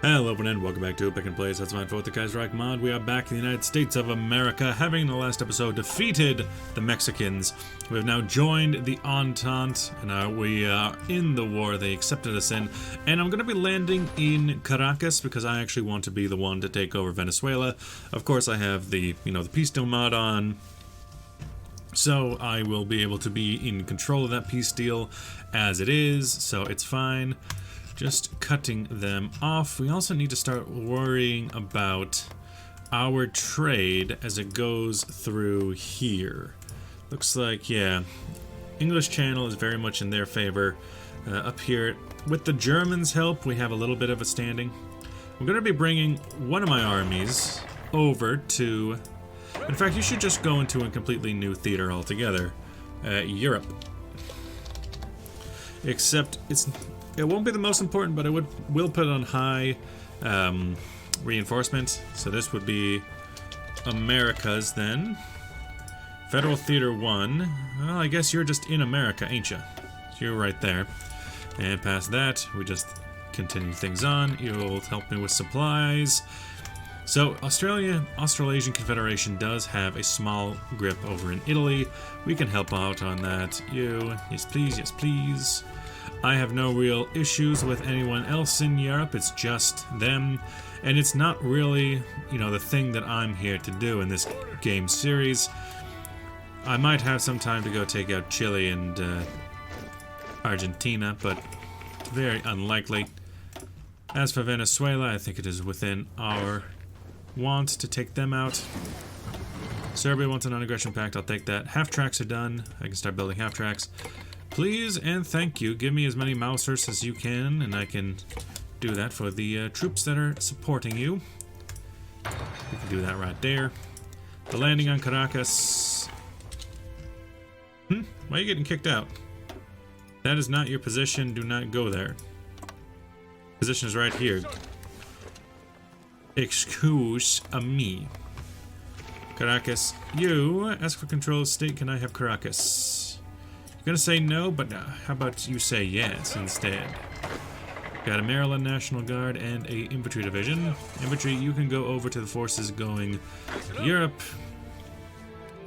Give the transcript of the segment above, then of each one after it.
Hello everyone and welcome back to Pick and Plays. That's my for the Kaiserreich mod. We are back in the United States of America, having in the last episode defeated the Mexicans. We have now joined the Entente, and we are in the war they accepted us in. And I'm going to be landing in Caracas because I actually want to be the one to take over Venezuela. Of course, I have the peace deal mod on, so I will be able to be in control of that peace deal as it is. So it's fine. Just cutting them off. We also need to start worrying about our trade as it goes through here. Looks like, yeah, English Channel is very much in their favor. Up here, with the Germans' help, we have a little bit of a standing. I'm going to be bringing one of my armies over to... In fact, you should just go into a completely new theater altogether. Europe. Except it won't be the most important, but I will put it on high reinforcement. So this would be Americas then. Federal Theater 1. Well, I guess you're just in America, ain't you? You're right there. And past that, we just continue things on. You'll help me with supplies. So Australasian Confederation does have a small grip over in Italy. We can help out on that. You, yes please, yes please. I have no real issues with anyone else in Europe, it's just them, and it's not really, the thing that I'm here to do in this game series. I might have some time to go take out Chile and Argentina, but it's very unlikely. As for Venezuela, I think it is within our want to take them out. Serbia wants a non-aggression pact, I'll take that. Half-tracks are done, I can start building half-tracks. Please and thank you. Give me as many Mausers as you can, and I can do that for the troops that are supporting you. We can do that right there. The landing on Caracas. Why are you getting kicked out? That is not your position. Do not go there. Position is right here. Excuse me. Caracas. You ask for control of state. Can I have Caracas? Gonna say no, but how about you say yes instead? Got a Maryland National Guard and a infantry division. Infantry, you can go over to the forces going Europe.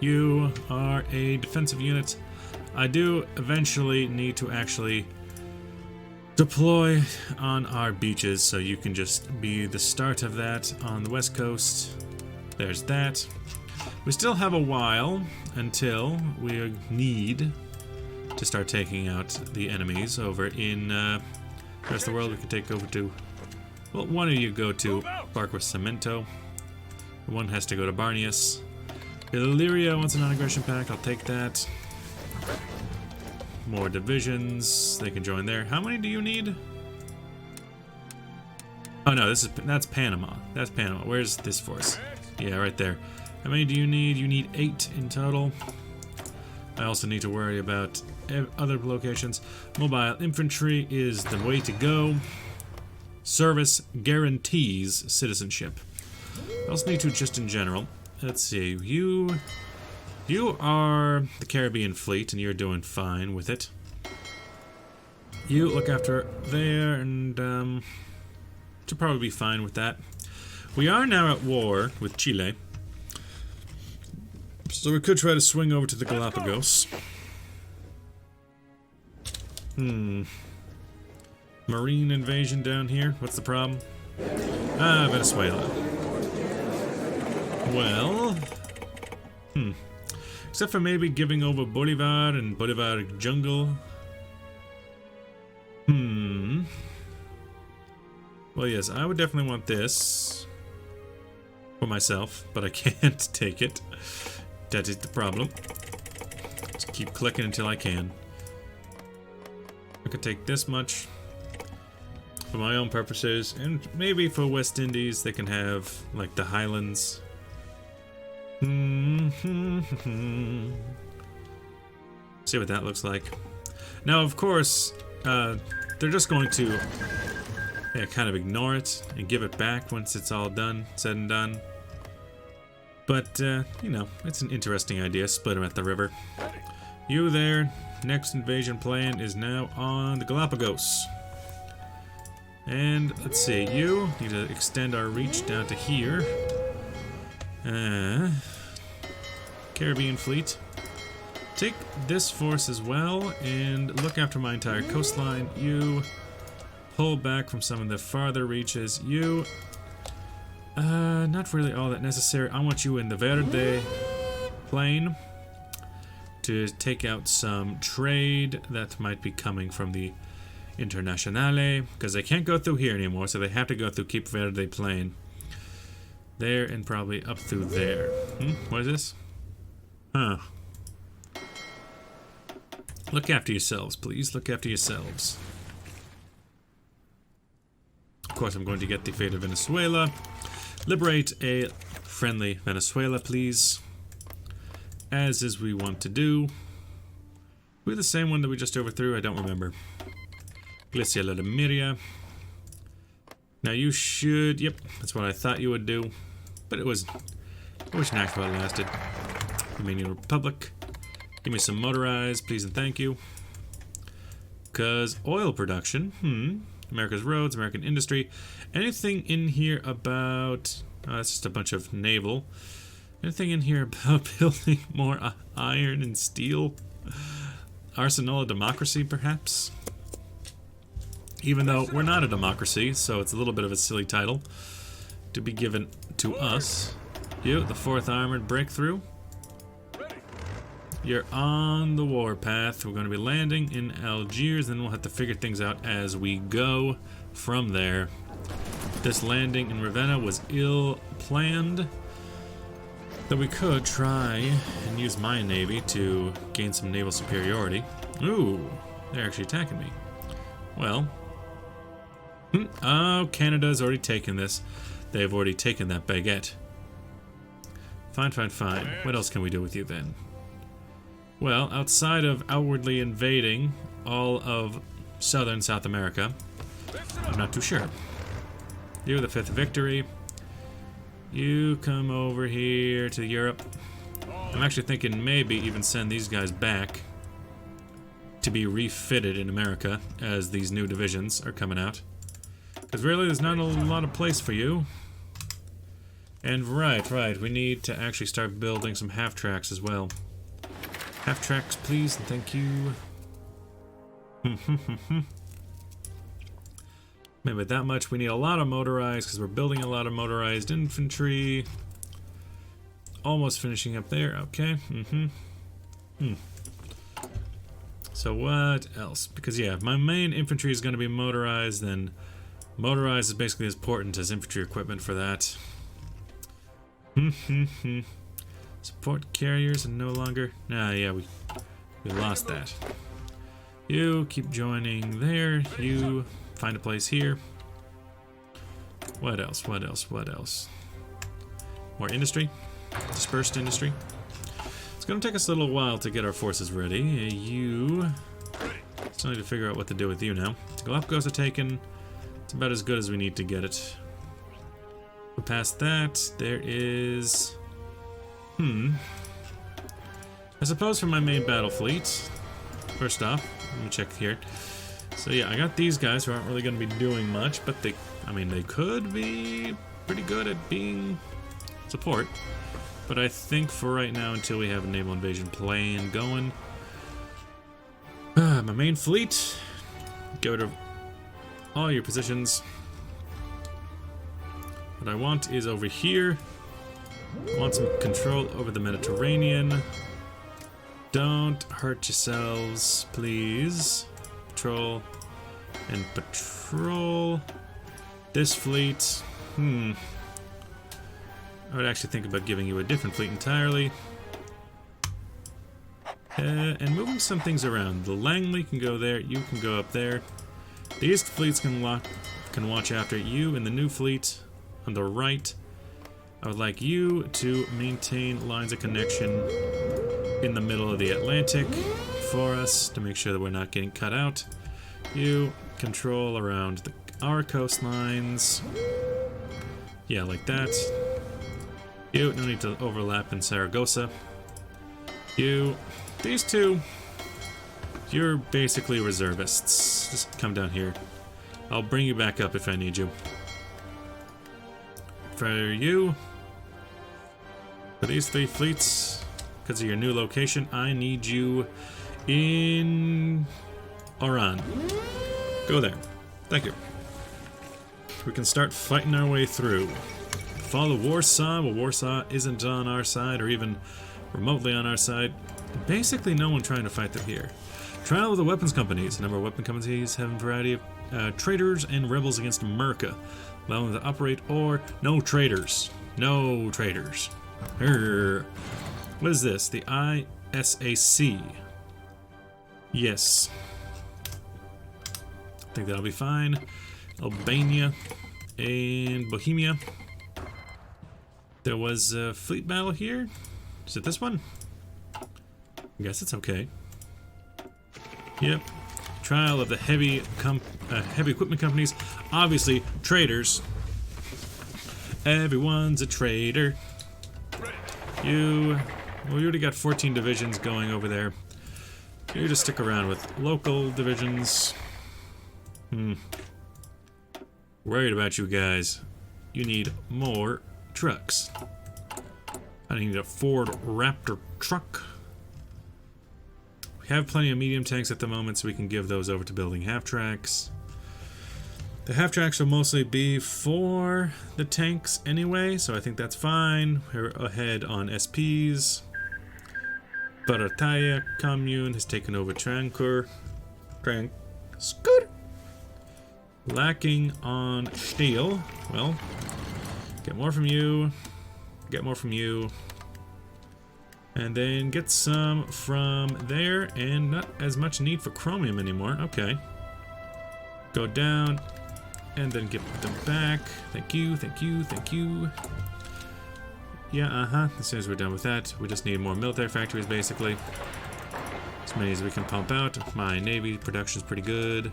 You are a defensive unit. I do eventually need to actually deploy on our beaches, so you can just be the start of that on the west coast. There's that. We still have a while until we need to start taking out the enemies over in the rest of the world. We can take over to, well, one of you go to Barco Cemento. One has to go to Barnius. Illyria wants a non-aggression pact. I'll take that. More divisions. They can join there. How many do you need? Oh no, that's Panama. That's Panama. Where's this force? Yeah, right there. How many do you need? You need 8 in total. I also need to worry about other locations. Mobile infantry is the way to go. Service guarantees citizenship. I also need to just in general. Let's see. You are the Caribbean fleet, and you're doing fine with it. You look after there, and should probably be fine with that. We are now at war with Chile. So we could try to swing over to the Galapagos. Marine invasion down here. What's the problem? Venezuela. Well, except for maybe giving over Bolivar and Bolivar jungle. Well, yes, I would definitely want this for myself, but I can't take it. That is the problem. Just keep clicking until I can. I could take this much for my own purposes, and maybe for West Indies they can have, like, the Highlands. See what that looks like. Now, of course, they're just going to kind of ignore it and give it back once it's all done, said and done. But, it's an interesting idea. Split them at the river. You there. Next invasion plan is now on the Galapagos. And let's see, you need to extend our reach down to here. Caribbean fleet. Take this force as well and look after my entire coastline. You pull back from some of the farther reaches. You, not really all that necessary. I want you in the Verde plain to take out some trade that might be coming from the Internationale, because they can't go through here anymore, so they have to go through Cape Verde plain. There and probably up through there. What is this? Huh. Look after yourselves, please. Look after yourselves. Of course, I'm going to get the fate of Venezuela. Liberate a friendly Venezuela, please. As is we want to do. We're the same one that we just overthrew? I don't remember. Galicia La Miria. Now you should... Yep, that's what I thought you would do. But it was... I wish Nashville lasted. Romanian Republic. Give me some motorized, please and thank you. Because oil production, America's roads, American industry. Anything in here about... Oh, that's just a bunch of naval. Anything in here about building more iron and steel? Arsenal of democracy, perhaps? Even though we're not a democracy, so it's a little bit of a silly title to be given to us. You, the 4th Armored Breakthrough. You're on the warpath. We're going to be landing in Algiers, then we'll have to figure things out as we go from there. This landing in Ravenna was ill-planned, though we could try and use my navy to gain some naval superiority. Ooh, they're actually attacking me. Well, oh, Canada's already taken this. They've already taken that baguette. Fine, fine, fine. What else can we do with you then? Well, outside of outwardly invading all of southern South America, I'm not too sure. You're the 5th victory. You come over here to Europe. I'm actually thinking maybe even send these guys back to be refitted in America as these new divisions are coming out. Because really there's not a lot of place for you. And right, we need to actually start building some half-tracks as well. Half-tracks, please, and thank you. Maybe that much. We need a lot of motorized because we're building a lot of motorized infantry. Almost finishing up there. Okay. So what else? Because yeah, if my main infantry is going to be motorized, then motorized is basically as important as infantry equipment for that. Support carriers and no longer... Nah, yeah, we lost that. You keep joining there. You find a place here. What else? What else? What else? More industry. Dispersed industry. It's going to take us a little while to get our forces ready. You... Still need to figure out what to do with you now. Galapagos are taken. It's about as good as we need to get it. But past that, there is... I suppose for my main battle fleet, first off, let me check here. So yeah, I got these guys who aren't really going to be doing much, but they could be pretty good at being support. But I think for right now, until we have a naval invasion plan going, my main fleet, get rid of all your positions. What I want is over here. I want some control over the Mediterranean. Don't hurt yourselves, please. Patrol and patrol. This fleet, I would actually think about giving you a different fleet entirely. And moving some things around. The Langley can go there, you can go up there. These fleets can watch after you in the new fleet on the right. I would like you to maintain lines of connection in the middle of the Atlantic for us to make sure that we're not getting cut out. You control around our coastlines. Yeah, like that. You, no need to overlap in Saragossa. You, these two, you're basically reservists. Just come down here. I'll bring you back up if I need you. For you, for these 3 fleets, because of your new location, I need you in Oran. Go there. Thank you. We can start fighting our way through. Fall of Warsaw. Well, Warsaw isn't on our side or even remotely on our side. Basically, no one trying to fight them here. Trial of the weapons companies. A number of weapon companies have a variety of traitors and rebels against America. Allow them to operate or no traitors. No traitors. What is this? The ISAC. Yes. I think that'll be fine. Albania and Bohemia. There was a fleet battle here. Is it this one? I guess it's okay. Yep. Trial of the heavy equipment companies. Obviously, traitors. Everyone's a traitor. You already got 14 divisions going over there. You just stick around with local divisions. Worried about you guys. You need more trucks. I need a Ford Raptor truck. We have plenty of medium tanks at the moment, so we can give those over to building half-tracks. The half-tracks will mostly be for the tanks anyway, so I think that's fine. We're ahead on SPs. Barataya Commune has taken over Trankur. Lacking on steel. Well, get more from you. Get more from you. And then get some from there, and not as much need for chromium anymore. Okay. Go down, and then get them back. Thank you, thank you, thank you. Yeah, as soon as we're done with that, we just need more military factories, basically. As many as we can pump out. My Navy production's pretty good.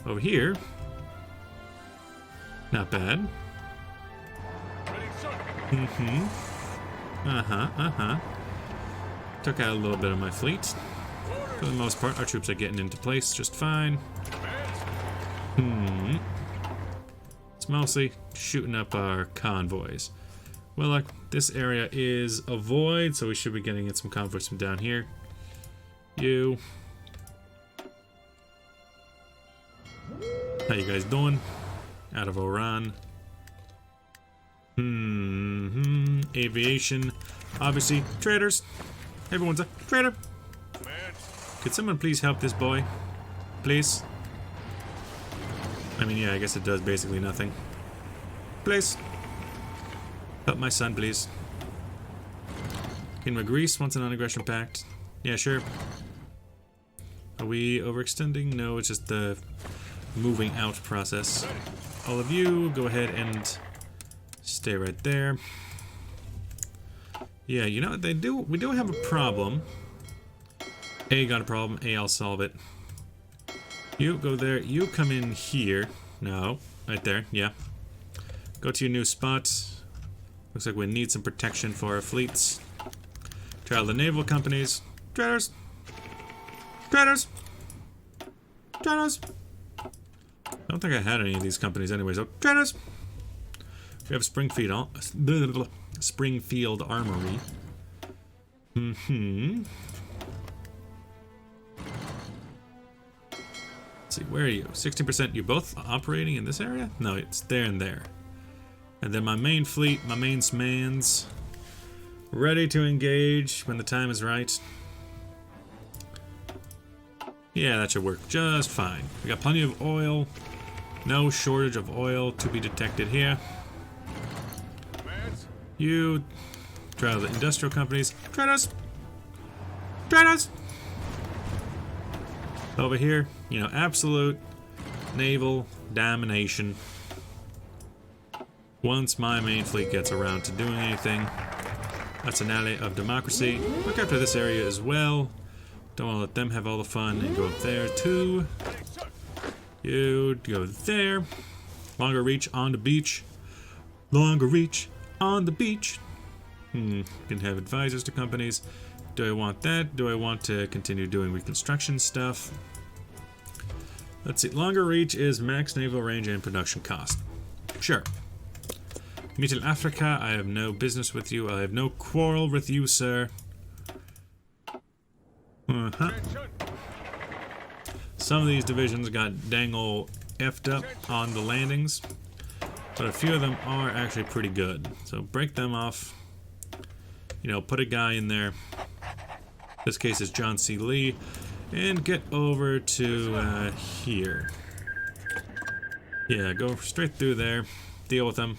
Over here, not bad. Took out a little bit of my fleet. For the most part, our troops are getting into place just fine. It's mostly shooting up our convoys. Well, like, this area is a void, so we should be getting in some convoys from down here. You. How you guys doing? Out of Oran. Aviation. Obviously, traitors. Everyone's a traitor. Could someone please help this boy? Please? I mean, yeah, I guess it does basically nothing. Please. Help my son, please. Kingdom of Greece wants a non-aggression pact. Yeah, sure. Are we overextending? No, it's just the moving out process. All of you, go ahead and stay right there. Yeah, you know what they do? We do have a problem. A got a problem. A, I'll solve it. You go there. You come in here. No, right there. Yeah. Go to your new spot. Looks like we need some protection for our fleets. Trial the naval companies. Traitors. Traitors. Traitors. I don't think I had any of these companies anyways. Oh, traitors. We have Springfield Armory. Let's see, where are you? 16%. You're both operating in this area? No, it's there and there. And then my main fleet, my main smans, ready to engage when the time is right. Yeah, that should work just fine. We got plenty of oil. No shortage of oil to be detected here. You try the industrial companies. Traitors! Traitors! Over here, you know, absolute naval domination. Once my main fleet gets around to doing anything, that's an ally of democracy. Look after this area as well. Don't want to let them have all the fun and go up there too. You go there. Longer reach on the beach. Longer reach on the beach. Can have advisors to companies. Do I want that? Do I want to continue doing reconstruction stuff? Let's see. Longer reach is max naval range and production cost. Sure. Mittelafrika, I have no business with you. I have no quarrel with you, sir. Some of these divisions got dang ol' effed up on the landings, but a few of them are actually pretty good. So break them off. You know, put a guy in there. This case is John C. Lee. And get over to here. Yeah, go straight through there. Deal with them.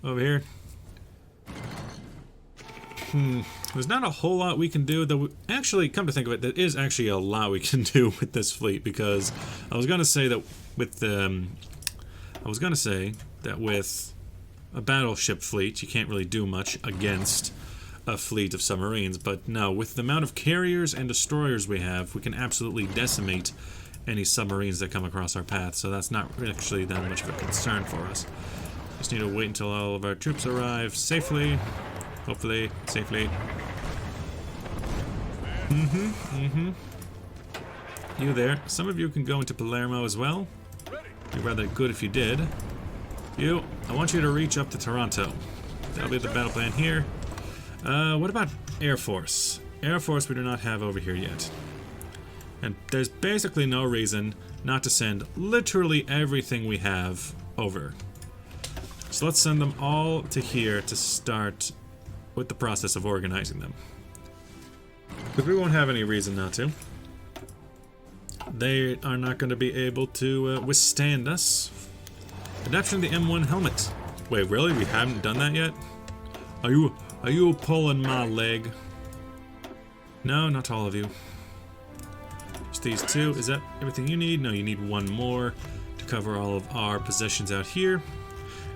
Over here. There's not a whole lot we can do, though. Actually, come to think of it, there is actually a lot we can do with this fleet, because I was gonna say that with a battleship fleet, you can't really do much against a fleet of submarines, but no, with the amount of carriers and destroyers we have, we can absolutely decimate any submarines that come across our path, so that's not actually that much of a concern for us. Just need to wait until all of our troops arrive safely. Hopefully, safely. You there. Some of you can go into Palermo as well. It'd be rather good if you did. You, I want you to reach up to Toronto. That'll be the battle plan here. What about Air Force? Air Force we do not have over here yet. And there's basically no reason not to send literally everything we have over. So let's send them all to here to start with the process of organizing them. Because we won't have any reason not to. They are not going to be able to withstand us. Adaption of the M1 helmet. Wait, really? We haven't done that yet? Are you pulling my leg? No, not all of you. Just these two. Is that everything you need? No, you need one more to cover all of our possessions out here.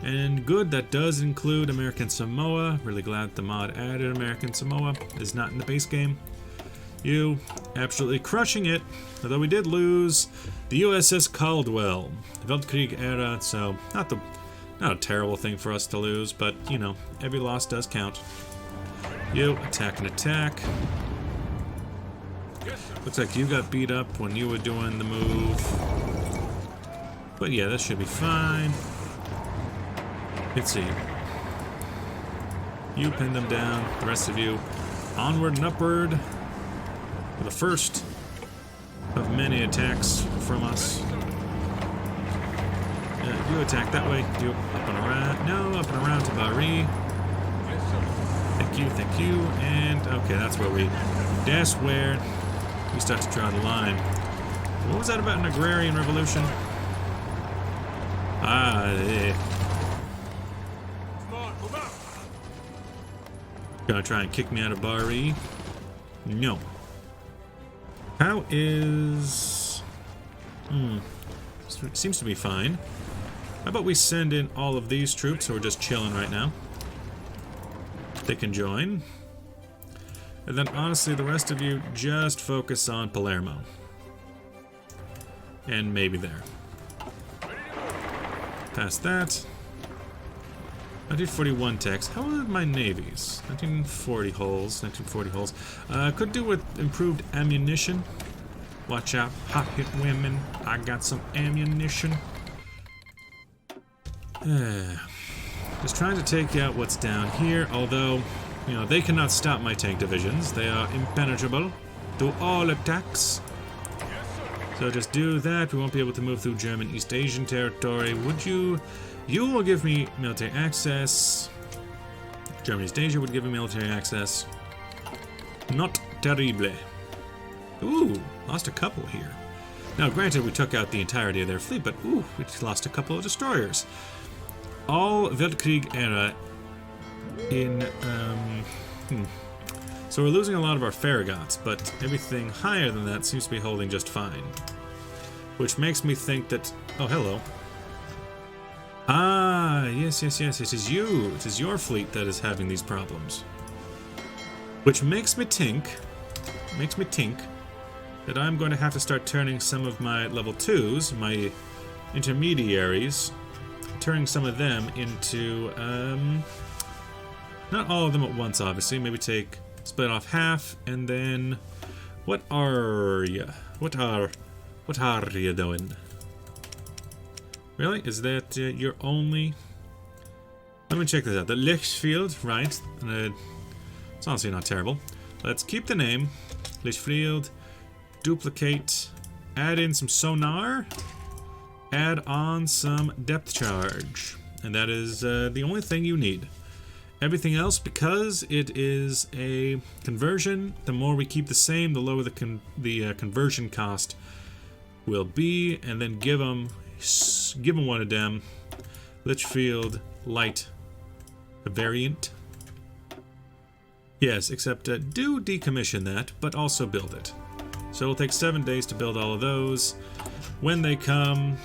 And good, that does include American Samoa. Really glad the mod added American Samoa. It's not in the base game. You, absolutely crushing it. Although we did lose the USS Caldwell. Weltkrieg era, so not a terrible thing for us to lose, but, you know, every loss does count. You, attack and attack. Looks like you got beat up when you were doing the move. But yeah, that should be fine. Let's see. You pin them down. The rest of you, onward and upward. For the first of many attacks from us. You attack that way. You up and around. No, up and around to Bari. Thank you. And okay, that's where that's where we start to draw the line. What was that about an agrarian revolution? Gonna try and kick me out of Bari? No. How is... Seems to be fine. How about we send in all of these troops who are just chilling right now? They can join. And then honestly, the rest of you just focus on Palermo. And maybe there. Past that. 1941 techs. How are my navies? 1940 holes. Could do with improved ammunition. Watch out, hot hit women. I got some ammunition. Just trying to take out what's down here, although, you know, they cannot stop my tank divisions. They are impenetrable to all attacks. So just do that. We won't be able to move through German East Asian territory. Would you... You will give me military access. German East Asia would give me military access. Not terrible. Ooh, lost a couple here. Now, granted, we took out the entirety of their fleet, but ooh, we just lost a couple of destroyers. All Weltkrieg era in, So we're losing a lot of our Farragots, but everything higher than that seems to be holding just fine. Which makes me think that... Oh, hello. Ah, yes. It is you. It is your fleet that is having these problems. Which makes me think that I'm going to have to start turning some of my level 2s, my intermediaries, turning some of them into, not all of them at once, obviously. Maybe split off half, and then What are you? What are you doing? Really? Is that your only... Let me check this out. The Lichfield, right? It's honestly not terrible. Let's keep the name. Lichfield. Duplicate. Add in some sonar. Add on some depth charge. And that is the only thing you need. Everything else, because it is a conversion, the more we keep the same, the lower the conversion cost will be. And then give them one of them. Lichfield Light variant. Yes, except do decommission that, but also build it. So it'll take 7 days to build all of those. When they come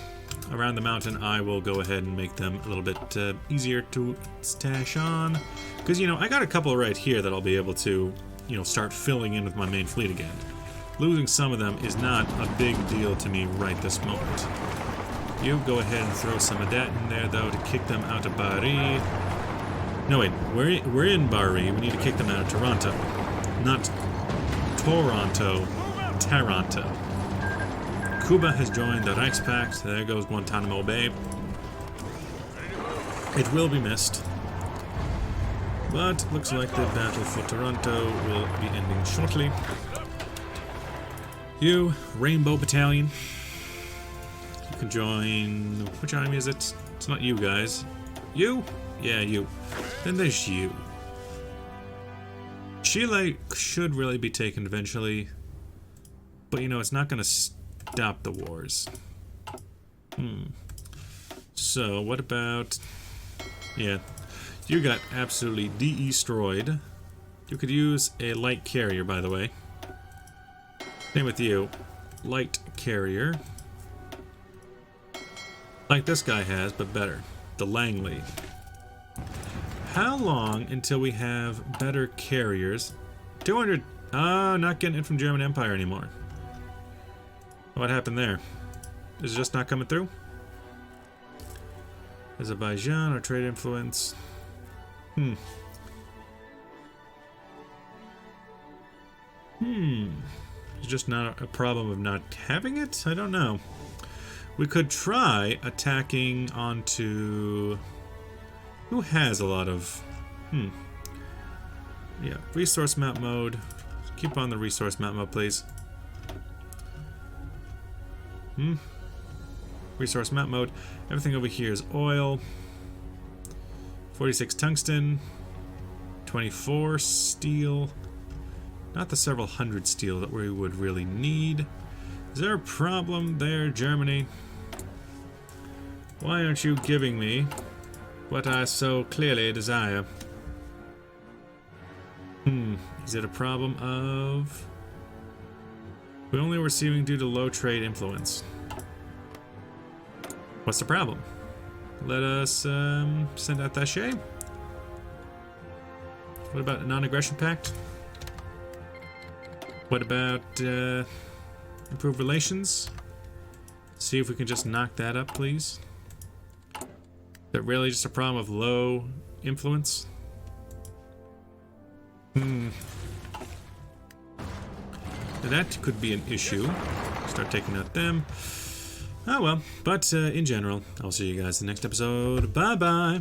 around the mountain, I will go ahead and make them a little bit easier to stash on. Because, you know, I got a couple right here that I'll be able to, you know, start filling in with my main fleet again. Losing some of them is not a big deal to me right this moment. You go ahead and throw some of that in there, though, to kick them out of Bari. No, wait, we're in Bari. We need to kick them out of Toronto. Not Toronto, Taranto. Cuba has joined the Reichspakt. There goes Guantanamo Bay. It will be missed. But looks like the battle for Toronto will be ending shortly. You, Rainbow Battalion. You can join... Which army is it? It's not you guys. You? Yeah, you. Then there's you. Chile should really be taken eventually. But, you know, it's not going to stop the wars. So, what about... Yeah. You got absolutely destroyed. You could use a light carrier, by the way. Same with you. Light carrier. Like this guy has, but better. The Langley. How long until we have better carriers? 200... not getting it from German Empire anymore. What happened there? Is it just not coming through? Azerbaijan or trade influence? It's just not a problem of not having it? I don't know. We could try attacking onto... Who has a lot of... Yeah, resource map mode. Keep on the resource map mode, please. Resource map mode. Everything over here is oil. 46 tungsten. 24 steel. Not the several hundred steel that we would really need. Is there a problem there, Germany? Why aren't you giving me what I so clearly desire? Is it a problem of... We're only receiving due to low trade influence. What's the problem? Let us send out Thatcher. What about a non-aggression pact? What about improved relations? See if we can just knock that up, please. Is that really just a problem of low influence? That could be an issue. Start taking out them. Oh well, but in general, I'll see you guys in the next episode. Bye-bye!